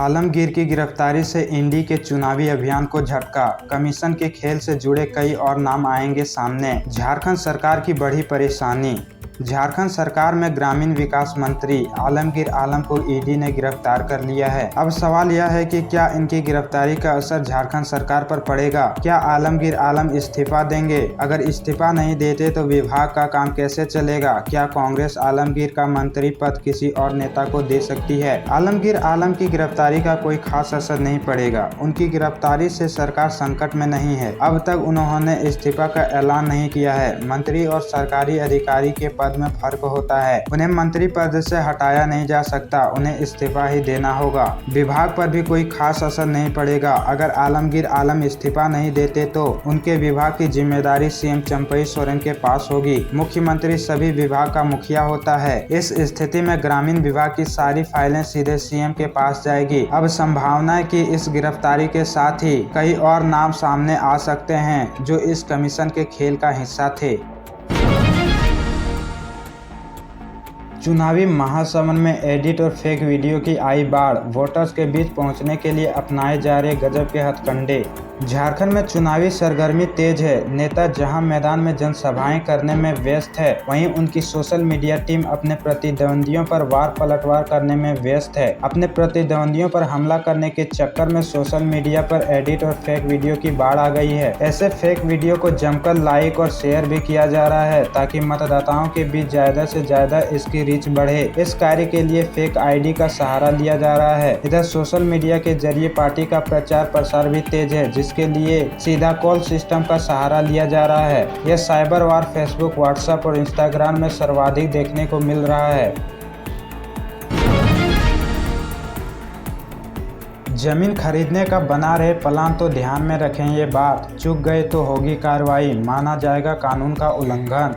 आलमगीर की गिरफ्तारी से इंडी के चुनावी अभियान को झटका। कमीशन के खेल से जुड़े कई और नाम आएंगे सामने। झारखंड सरकार की बड़ी परेशानी। झारखंड सरकार में ग्रामीण विकास मंत्री आलमगीर आलम को ईडी ने गिरफ्तार कर लिया है। अब सवाल यह है कि क्या इनकी गिरफ्तारी का असर झारखंड सरकार पर पड़ेगा? क्या आलमगीर आलम इस्तीफा देंगे? अगर इस्तीफा नहीं देते तो विभाग का काम कैसे चलेगा? क्या कांग्रेस आलमगीर का मंत्री पद किसी और नेता को दे सकती है? आलमगीर आलम की गिरफ्तारी का कोई खास असर नहीं पड़ेगा। उनकी गिरफ्तारी से सरकार संकट में नहीं है। अब तक उन्होंने इस्तीफा का ऐलान नहीं किया है। मंत्री और सरकारी अधिकारी के पद में फर्क होता है। उन्हें मंत्री पद से हटाया नहीं जा सकता, उन्हें इस्तीफा ही देना होगा। विभाग पर भी कोई खास असर नहीं पड़ेगा। अगर आलमगीर आलम इस्तीफा नहीं देते तो उनके विभाग की जिम्मेदारी सीएम चंपई सोरेन के पास होगी। मुख्यमंत्री सभी विभाग का मुखिया होता है। इस स्थिति में ग्रामीण विभाग की सारी फाइलें सीधे सीएम के पास जाएगी। अब संभावना है कि इस गिरफ्तारी के साथ ही कई और नाम सामने आ सकते हैं जो इस कमीशन के खेल का हिस्सा थे। चुनावी महासमर में एडिट और फेक वीडियो की आई बाढ़। वोटर्स के बीच पहुंचने के लिए अपनाए जा रहे गजब के हथकंडे। झारखंड में चुनावी सरगर्मी तेज है। नेता जहां मैदान में जनसभाएं करने में व्यस्त है, वहीं उनकी सोशल मीडिया टीम अपने प्रतिद्वंदियों पर वार पलटवार करने में व्यस्त है। अपने प्रतिद्वंदियों पर हमला करने के चक्कर में सोशल मीडिया पर एडिट और फेक वीडियो की बाढ़ आ गई है। ऐसे फेक वीडियो को जमकर लाइक और शेयर भी किया जा रहा है ताकि मतदाताओं के बीच ज्यादा से ज्यादा इसकी रीच बढ़े। इस कार्य के लिए फेक आईडी का सहारा लिया जा रहा है। इधर सोशल मीडिया के जरिए पार्टी का प्रचार प्रसार भी तेज है, जिसके लिए सीधा कॉल सिस्टम का सहारा लिया जा रहा है। यह साइबर वार फेसबुक, व्हाट्सएप और इंस्टाग्राम में सर्वाधिक देखने को मिल रहा है। जमीन खरीदने का बना रहे प्लान तो ध्यान में रखें ये बात। चूक गए तो होगी कार्रवाई, माना जाएगा कानून का उल्लंघन।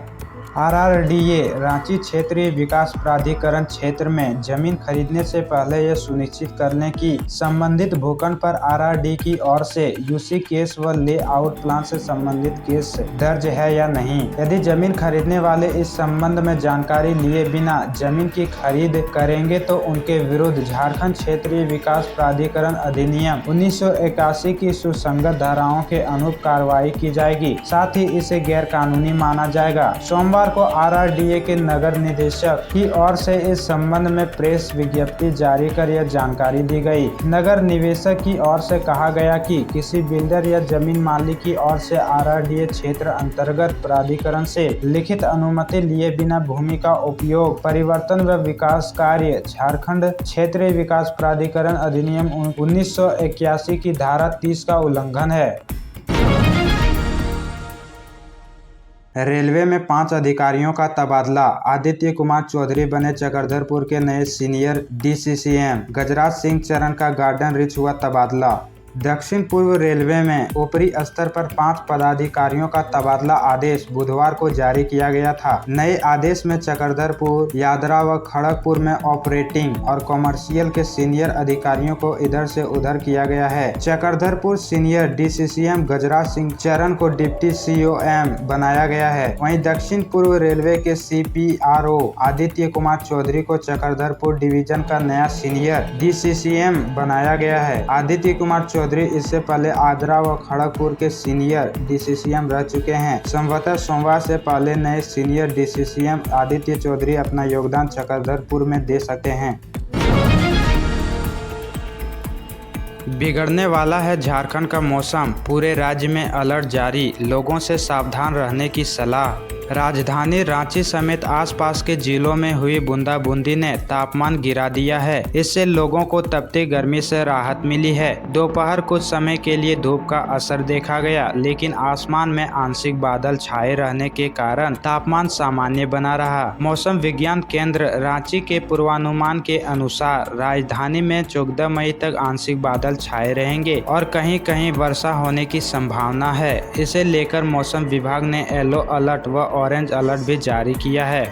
आरआरडीए रांची क्षेत्रीय विकास प्राधिकरण क्षेत्र में जमीन खरीदने से पहले यह सुनिश्चित कर लें कि संबंधित भूखंड पर आरआरडी की ओर से यूसी केस व लेआउट प्लान से संबंधित केस दर्ज है या नहीं। यदि जमीन खरीदने वाले इस संबंध में जानकारी लिए बिना जमीन की खरीद करेंगे तो उनके विरुद्ध झारखंड क्षेत्रीय विकास प्राधिकरण अधिनियम 1981 की सुसंगत धाराओं के अनुरूप कार्रवाई की जाएगी। साथ ही इसे गैर कानूनी माना जाएगा। सोमवार को आरआरडीए के नगर निदेशक की ओर से इस संबंध में प्रेस विज्ञप्ति जारी कर यह जानकारी दी गई। नगर निवेशक की ओर से कहा गया कि किसी बिल्डर या जमीन मालिक की ओर से आरआरडीए क्षेत्र अंतर्गत प्राधिकरण से लिखित अनुमति लिए बिना भूमि का उपयोग, परिवर्तन व विकास कार्य झारखंड क्षेत्रीय विकास प्राधिकरण अधिनियम 1981 की धारा 30 का उल्लंघन है। रेलवे में 5 अधिकारियों का तबादला। आदित्य कुमार चौधरी बने चक्रधरपुर के नए सीनियर डीसीसीएम। गजराज सिंह चरण का गार्डन रिच हुआ तबादला। दक्षिण पूर्व रेलवे में ऊपरी स्तर पर 5 पदाधिकारियों का तबादला आदेश बुधवार को जारी किया गया था। नए आदेश में चक्रधरपुर, यादरा व खड़गपुर में ऑपरेटिंग और कॉमर्शियल के सीनियर अधिकारियों को इधर से उधर किया गया है। चक्रधरपुर सीनियर डीसीसीएम गजराज सिंह चरण को डिप्टी सीओएम बनाया गया है। वहीं दक्षिण पूर्व रेलवे के सीपीआरओ आदित्य कुमार चौधरी को चक्रधरपुर डिवीजन का नया सीनियर डीसीसीएम बनाया गया है। आदित्य कुमार चौधरी इससे पहले आद्रा व खड़गपुर के सीनियर डीसीसीएम रह चुके हैं। संभवतः सोमवार से पहले नए सीनियर डीसीसीएम आदित्य चौधरी अपना योगदान चक्रधरपुर में दे सकते हैं। बिगड़ने वाला है झारखंड का मौसम, पूरे राज्य में अलर्ट जारी, लोगों से सावधान रहने की सलाह। राजधानी रांची समेत आसपास के जिलों में हुई बूंदाबूंदी ने तापमान गिरा दिया है। इससे लोगों को तपती गर्मी से राहत मिली है। दोपहर कुछ समय के लिए धूप का असर देखा गया, लेकिन आसमान में आंशिक बादल छाए रहने के कारण तापमान सामान्य बना रहा। मौसम विज्ञान केंद्र रांची के पूर्वानुमान के अनुसार राजधानी में 14 मई तक आंशिक बादल छाए रहेंगे और कहीं कहीं वर्षा होने की संभावना है। इसे लेकर मौसम विभाग ने येलो अलर्ट व ऑरेंज अलर्ट भी जारी किया है।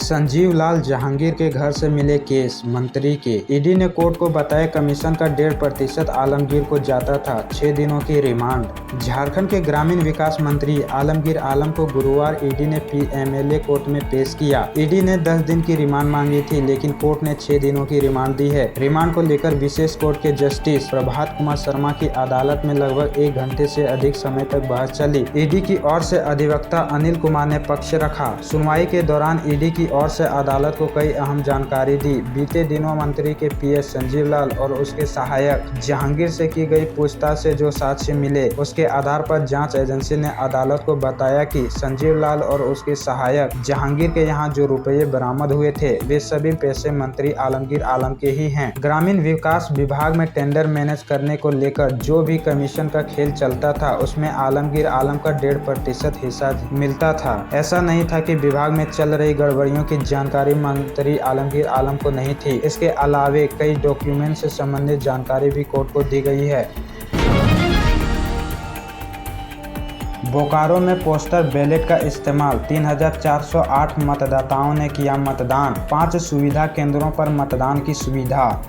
संजीव लाल जहांगीर के घर से मिले केस मंत्री के। ईडी ने कोर्ट को बताया कमीशन का 1.5% आलमगीर को जाता था, 6 दिनों की रिमांड। झारखंड के ग्रामीण विकास मंत्री आलमगीर आलम को गुरुवार ईडी ने PMLA कोर्ट में पेश किया। ईडी ने 10 दिन की रिमांड मांगी थी, लेकिन कोर्ट ने 6 दिनों की रिमांड दी है। रिमांड को लेकर विशेष कोर्ट के जस्टिस प्रभात कुमार शर्मा की अदालत में लगभग 1 घंटे से अधिक समय तक बहस चली। ईडी की ओर से अधिवक्ता अनिल कुमार ने पक्ष रखा। सुनवाई के दौरान ईडी की ओर से अदालत को कई अहम जानकारी दी। बीते दिनों मंत्री के PS संजीव लाल और उसके सहायक जहांगीर से की गई पूछताछ से जो साक्ष्य मिले, उसके आधार पर जांच एजेंसी ने अदालत को बताया कि संजीव लाल और उसके सहायक जहांगीर के यहाँ जो रुपये बरामद हुए थे, वे सभी पैसे मंत्री आलमगीर आलम के ही हैं। ग्रामीण विकास विभाग में टेंडर मैनेज करने को लेकर जो भी कमीशन का खेल चलता था, उसमें आलमगीर आलम का 1.5% हिस्सा मिलता था। ऐसा नहीं था कि विभाग में चल रही गड़बड़ियों की जानकारी मंत्री आलमगीर आलम को नहीं थी। इसके अलावे कई डॉक्यूमेंट से संबंधित जानकारी भी कोर्ट को दी गई है। बोकारो में पोस्टल बैलेट का इस्तेमाल, 3408 मतदाताओं ने किया मतदान। 5 सुविधा केंद्रों पर मतदान की सुविधा।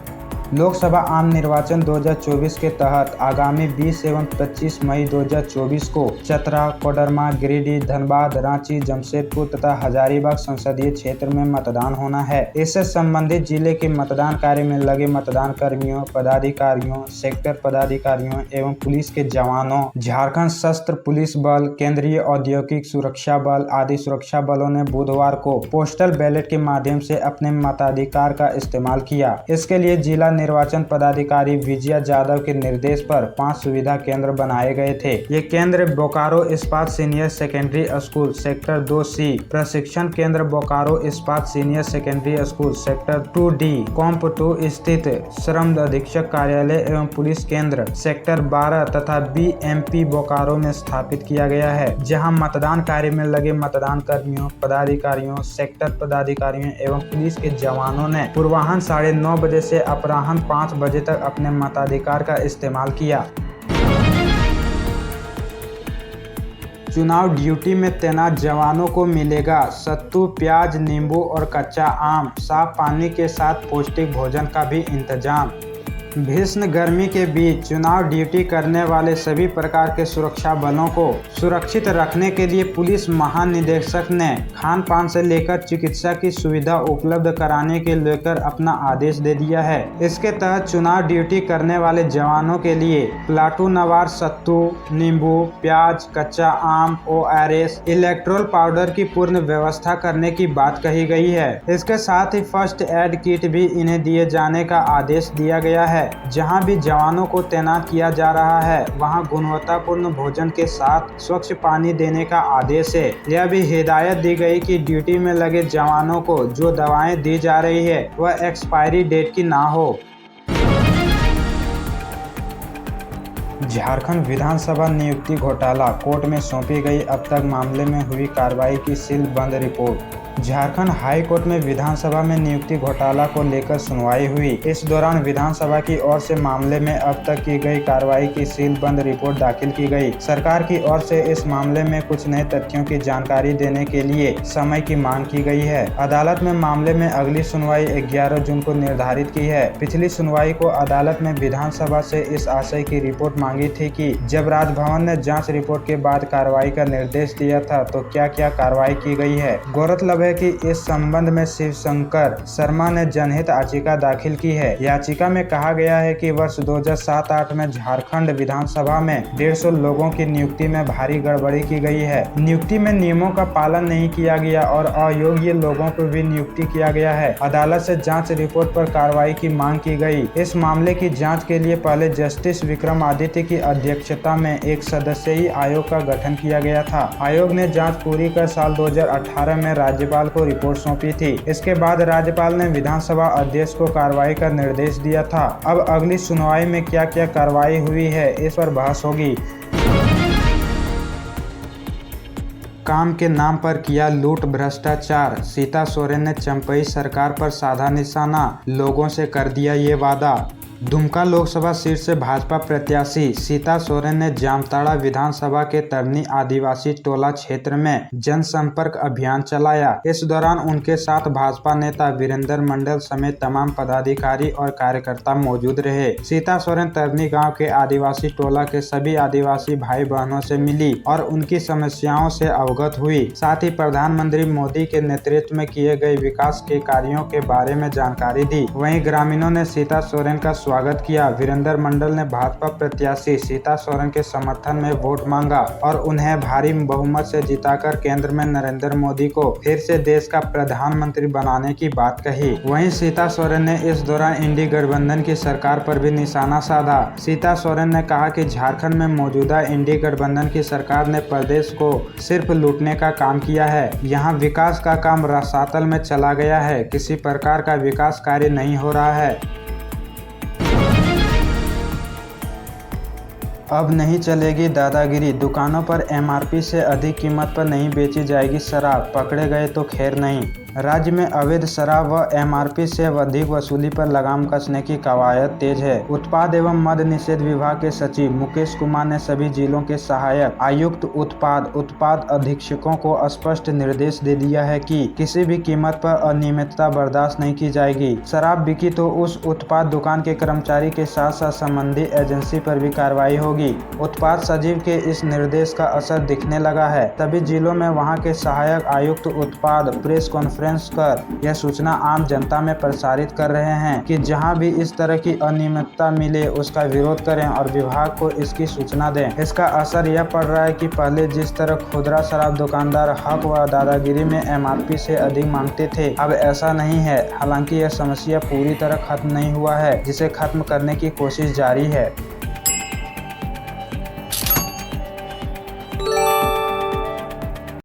लोकसभा आम निर्वाचन 2024 के तहत आगामी 20 एवं 25 मई 2024 को चतरा, कोडरमा, गिरिडीह, धनबाद, रांची, जमशेदपुर तथा हजारीबाग संसदीय क्षेत्र में मतदान होना है। इससे संबंधित जिले के मतदान कार्य में लगे मतदान कर्मियों, पदाधिकारियों, सेक्टर पदाधिकारियों एवं पुलिस के जवानों, झारखंड सशस्त्र पुलिस बल, केंद्रीय औद्योगिक सुरक्षा बल आदि सुरक्षा बलों ने बुधवार को पोस्टल बैलेट के माध्यम से अपने मताधिकार का इस्तेमाल किया। इसके लिए जिला निर्वाचन पदाधिकारी विजया जाधव के निर्देश पर 5 सुविधा केंद्र बनाए गए थे। ये केंद्र बोकारो इस्पात senior secondary school sector 2C, प्रशिक्षण केंद्र बोकारो इस्पात senior secondary school sector 2D, कॉम्प 2 स्थित श्रम अधीक्षक कार्यालय एवं पुलिस केंद्र सेक्टर 12 तथा BMP बोकारो में स्थापित किया गया है, जहां मतदान कार्य में लगे मतदान कर्मियों, पदाधिकारियों, सेक्टर पदाधिकारियों एवं पुलिस के जवानों ने पूर्वाह्न 9:30 बजे से अपराह्न 5 बजे तक अपने मताधिकार का इस्तेमाल किया। चुनाव ड्यूटी में तैनात जवानों को मिलेगा सत्तू, प्याज, नींबू और कच्चा आम। साफ पानी के साथ पौष्टिक भोजन का भी इंतजाम। भीषण गर्मी के बीच चुनाव ड्यूटी करने वाले सभी प्रकार के सुरक्षा बलों को सुरक्षित रखने के लिए पुलिस महानिदेशक ने खान पान से लेकर चिकित्सा की सुविधा उपलब्ध कराने के लेकर अपना आदेश दे दिया है। इसके तहत चुनाव ड्यूटी करने वाले जवानों के लिए प्लाटूनवार सत्तू, नींबू, प्याज, कच्चा आम, ORS, इलेक्ट्रोल पाउडर की पूर्ण व्यवस्था करने की बात कही गई है। इसके साथ ही फर्स्ट एड किट भी इन्हें दिए जाने का आदेश दिया गया है। जहां भी जवानों को तैनात किया जा रहा है, वहां गुणवत्तापूर्ण भोजन के साथ स्वच्छ पानी देने का आदेश है। यह भी हिदायत दी गई कि ड्यूटी में लगे जवानों को जो दवाएं दी जा रही है वह एक्सपायरी डेट की ना हो। झारखंड विधानसभा नियुक्ति घोटाला, कोर्ट में सौंपी गई अब तक मामले में हुई कार्रवाई की सीलबंद रिपोर्ट। झारखंड हाई कोर्ट में विधानसभा में नियुक्ति घोटाला को लेकर सुनवाई हुई। इस दौरान विधानसभा की ओर से मामले में अब तक की गई कार्रवाई की सीलबंद रिपोर्ट दाखिल की गई। सरकार की ओर से इस मामले में कुछ नए तथ्यों की जानकारी देने के लिए समय की मांग की गई है। अदालत में मामले में अगली सुनवाई 11 जून को निर्धारित की है। पिछली सुनवाई को अदालत में विधानसभा से इस आशय की रिपोर्ट मांगी थी कि जब राजभवन ने जाँच रिपोर्ट के बाद कार्रवाई का निर्देश दिया था तो क्या क्या कार्रवाई की गई है। गौरतलब है कि इस संबंध में शिवशंकर शर्मा ने जनहित याचिका दाखिल की है। याचिका में कहा गया है कि वर्ष 2007-8 में झारखंड विधानसभा में 150 लोगों की नियुक्ति में भारी गड़बड़ी की गई है। नियुक्ति में नियमों का पालन नहीं किया गया और अयोग्य लोगों को भी नियुक्ति किया गया है। अदालत से जांच रिपोर्ट पर कार्रवाई की मांग की गई। इस मामले की जांच के लिए पहले जस्टिस विक्रमादित्य की अध्यक्षता में एक सदस्यीय आयोग का गठन किया गया था। आयोग ने जाँच पूरी कर साल 2018 में राज्यपाल को रिपोर्ट सौंपी थी। इसके बाद राज्यपाल ने विधानसभा अध्यक्ष को कार्रवाई का निर्देश दिया था। अब अगली सुनवाई में क्या क्या कार्रवाई हुई है, इस पर बहस होगी। काम के नाम पर किया लूट भ्रष्टाचार, सीता सोरेन ने चंपई सरकार पर साधा निशाना, लोगों से कर दिया ये वादा। दुमका लोकसभा सीट से भाजपा प्रत्याशी सीता सोरेन ने जामताड़ा विधानसभा के तरनी आदिवासी टोला क्षेत्र में जनसंपर्क अभियान चलाया। इस दौरान उनके साथ भाजपा नेता वीरेंद्र मंडल समेत तमाम पदाधिकारी और कार्यकर्ता मौजूद रहे। सीता सोरेन तरनी गांव के आदिवासी टोला के सभी आदिवासी भाई बहनों से मिली और उनकी समस्याओं से अवगत हुई। साथ ही प्रधानमंत्री मोदी के नेतृत्व में किए गए विकास के कार्यों के बारे में जानकारी दी। वहीं ग्रामीणों ने सीता सोरेन का स्वागत किया। वीरेंद्र मंडल ने भाजपा प्रत्याशी सीता सोरेन के समर्थन में वोट मांगा और उन्हें भारी बहुमत से जिताकर केंद्र में नरेंद्र मोदी को फिर से देश का प्रधानमंत्री बनाने की बात कही। वहीं सीता सोरेन ने इस दौरान इंडी गठबंधन की सरकार पर भी निशाना साधा। सीता सोरेन ने कहा कि झारखंड में मौजूदा इंडी गठबंधन की सरकार ने प्रदेश को सिर्फ लूटने का काम किया है। यहाँ विकास का काम रसातल में चला गया है, किसी प्रकार का विकास कार्य नहीं हो रहा है। अब नहीं चलेगी दादागिरी, दुकानों पर एमआरपी से अधिक कीमत पर नहीं बेची जाएगी शराब, पकड़े गए तो खैर नहीं। राज्य में अवैध शराब व एमआरपी से अधिक वसूली पर लगाम कसने की कवायद तेज है। उत्पाद एवं मद्य निषेध विभाग के सचिव मुकेश कुमार ने सभी जिलों के सहायक आयुक्त उत्पाद अधीक्षकों को स्पष्ट निर्देश दे दिया है कि किसी भी कीमत पर अनियमितता बर्दाश्त नहीं की जाएगी। शराब बिकी तो उस उत्पाद दुकान के कर्मचारी के साथ साथ संबंधित एजेंसी पर भी कार्रवाई होगी। उत्पाद सचिव के इस निर्देश का असर दिखने लगा है। सभी जिलों में वहां के सहायक आयुक्त उत्पाद प्रेस कॉन्फ्रेंस कर यह सूचना आम जनता में प्रसारित कर रहे हैं कि जहां भी इस तरह की अनियमितता मिले उसका विरोध करें और विभाग को इसकी सूचना दें। इसका असर यह पड़ रहा है कि पहले जिस तरह खुदरा शराब दुकानदार हक व दादागिरी में एमआरपी से अधिक मांगते थे, अब ऐसा नहीं है। हालांकि यह समस्या पूरी तरह खत्म नहीं हुआ है, जिसे खत्म करने की कोशिश जारी है।